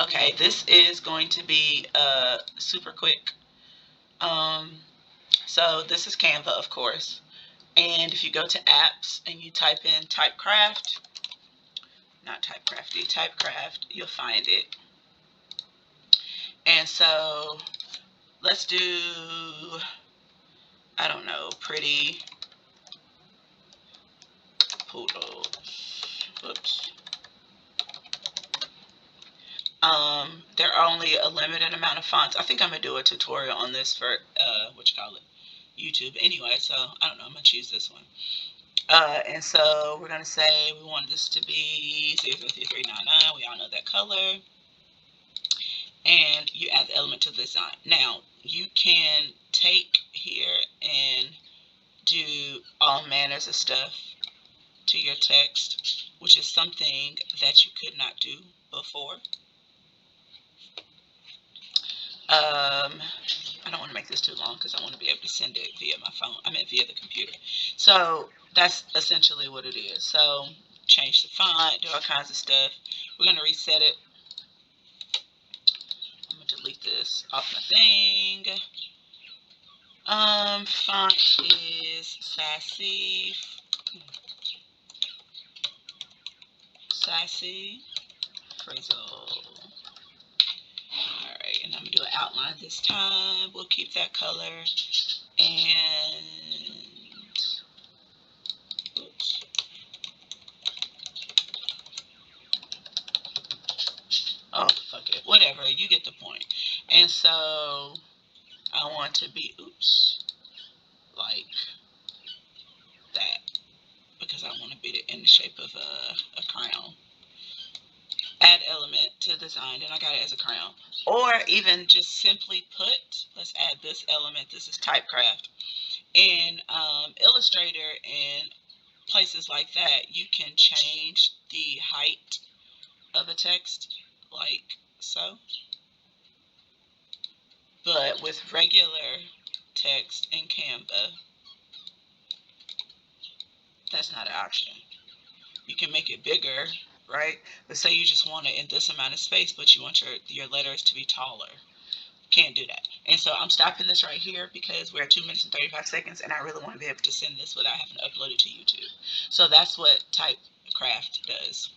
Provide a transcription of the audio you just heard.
Okay, this is going to be super quick. So this is Canva, of course. And if you go to apps and you type in TypeCraft, not TypeCrafty, TypeCraft, you'll find it. And so let's do, I don't know, pretty poodles. Oops. There are only a limited amount of fonts. I think I'm gonna do a tutorial on this for YouTube anyway, so I don't know, I'm gonna choose this one. And so we're gonna say we want this to be 03399. We all know that color. And you add the element to the design. Now you can take here and do all manners of stuff to your text, which is something that you could not do before. I don't want to make this too long because I want to be able to send it via my phone. I mean via the computer. So that's essentially what it is. So change the font, do all kinds of stuff. We're going to reset it. I'm going to delete this off my thing. Font is Sassy. Frizzle. Alright, and I'm going to do an outline this time. We'll keep that color. And oops. Oh, fuck it. Whatever. You get the point. And so I want to be, oops, like that. Because I want to be in the shape of a crown. Add element to design, and I got it as a crown. Or even just simply put, let's add this element. This is TypeCraft. In Illustrator and places like that, you can change the height of a text like so. But with regular text in Canva, that's not an option. You can make it bigger, right? But say you just want it in this amount of space, but you want your letters to be taller. Can't do that. And so I'm stopping this right here because we're at 2 minutes and 35 seconds, and I really want to be able to send this without having to upload it to YouTube. So that's what TypeCraft does.